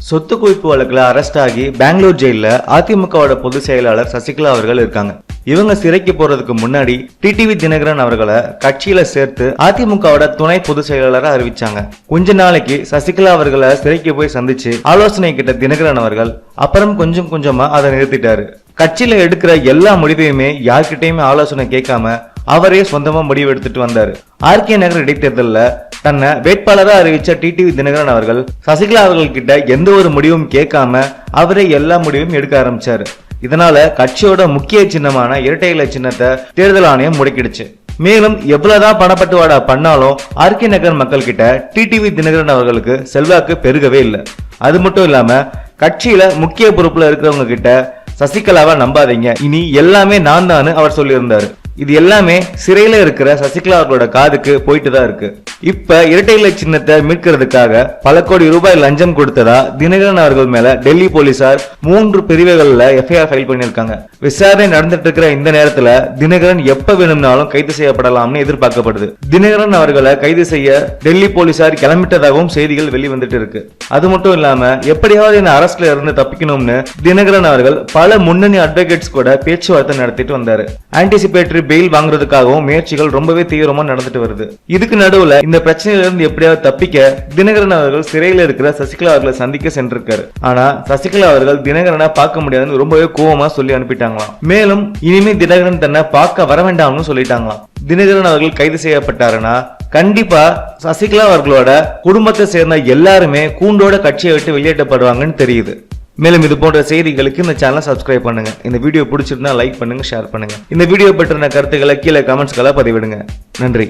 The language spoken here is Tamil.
சொத்து குவிப்பு வழக்குல அரெஸ்ட் ஆகி பெங்களூர் ஜெயில அதிமுகவோட பொதுச் செயலாளர் சசிகலா அவர்கள் இருக்காங்க. இவங்க சிறைக்கு போறதுக்கு முன்னாடி டிடிவி தினகரன் அவர்களை கட்சியில சேர்த்து அதிமுகவோட துணை பொதுச் செயலாளரை அறிவிச்சாங்க. கொஞ்ச நாளைக்கு சசிகலா அவர்களை சிறைக்கு போய் சந்திச்சு ஆலோசனை கிட்ட தினகரன் அவர்கள் அப்புறம் கொஞ்சம் கொஞ்சமா அதை நிறுத்திட்டாரு. கட்சியில எடுக்கிற எல்லா முடிவையுமே யார்கிட்டயுமே ஆலோசனை கேட்காம அவரே சொந்தமா முடிவு எடுத்துட்டு வந்தாரு. ஆர்கே நகர் இடைத்தேர்தல்ல தன்னை வேட்பாளரா அறிவிச்ச டிடிவி தினகரன் அவர்கள் சசிகலா அவர்கள் கிட்ட எந்த ஒரு முடிவும் கேட்காம அவரே எல்லா முடிவும் எடுக்க ஆரம்பிச்சாரு. இதனால கட்சியோட முக்கிய சின்னமான இரட்டை இலை சின்னத்தை தேர்தல் ஆணையம் முடக்கிடுச்சு. மேலும் எவ்வளவுதான் பணப்பட்டுவாடா பண்ணாலும் ஆர்கே நகர் மக்கள் கிட்ட டிடிவி தினகரன் அவர்களுக்கு செல்வாக்கு பெருகவே இல்லை. அது மட்டும் இல்லாம கட்சியில முக்கிய பொறுப்புல இருக்கிறவங்க கிட்ட சசிகலாவை நம்பாதீங்க, இனி எல்லாமே நான் தான் அவர் சொல்லியிருந்தாரு. இது எல்லாமே சிறையில இருக்கிற சசிகலா அவர்களோட காதுக்கு போயிட்டு தான் இருக்கு. இப்ப இரட்டை இலை சின்னத்தை மீட்கிறதுக்காக பல கோடி ரூபாய் லஞ்சம் கொடுத்ததா தினகரன் அவர்கள் மேல டெல்லி போலீசார் 3 பிரிவுகள்ல எஃப்ஐஆர் ஃபைல் பண்ணிருக்காங்க. விசாரணை நடந்துட்டு இருக்கிற இந்த நேரத்துல தினகரன் எப்ப வேணும்னாலும் கைது செய்யப்படலாம்னு எதிர்பார்க்கப்படுது. தினகரன் அவர்களை கைது செய்ய டெல்லி போலீசார் கிளம்பிட்டதாகவும் செய்திகள் வெளிவந்துட்டு இருக்கு. அது மட்டும் இல்லாம எப்படியாவது இந்த அரஸ்ட்ல இருந்து தப்பிக்கணும்னு தினகரன் அவர்கள் பல முன்னணி அட்வொகேட்ஸ் கூட பேச்சுவார்த்தை நடத்திட்டு வந்தாரு. ஆன்டிசிபேட்டரி பெயில் வாங்குறதுக்காகவும் முயற்சிகள் ரொம்பவே தீவிரமா நடந்துட்டு வருது. இதுக்கு நடுவுல இந்த பிரச்சனையில இருந்து எப்படியாவது தப்பிக்க தினகரன் அவர்கள் சிறையில இருக்கிற சசிகலா அவர்களை சந்திக்க சென்றிருக்காரு. ஆனா சசிகலா அவர்கள் தினகரனை பார்க்க முடியாதுன்னு ரொம்பவே கோவமா சொல்லி அனுப்பிட்டாங்களாம். மேலும் இனிமே தினகரன் தன்னை பார்க்க வர வேண்டாம்னு சொல்லிட்டாங்களாம். தினகரன் அவர்கள் கைது செய்யப்பட்டாருன்னா கண்டிப்பா சசிகலா அவர்களோட குடும்பத்தை சேர்ந்த எல்லாருமே கூண்டோட கட்சியை விட்டு வெளியேற்றப்படுவாங்கன்னு தெரியுது. மேலும் இது போன்ற செய்திகளுக்கு இந்த சேனலை சப்ஸ்கிரைப் பண்ணுங்க. இந்த வீடியோ பிடிச்சிருந்தா லைக் பண்ணுங்க, ஷேர் பண்ணுங்க. இந்த வீடியோ பற்றின கருத்துக்களை கீழே கமெண்ட்ஸ்களை பதிவிடுங்க. நன்றி.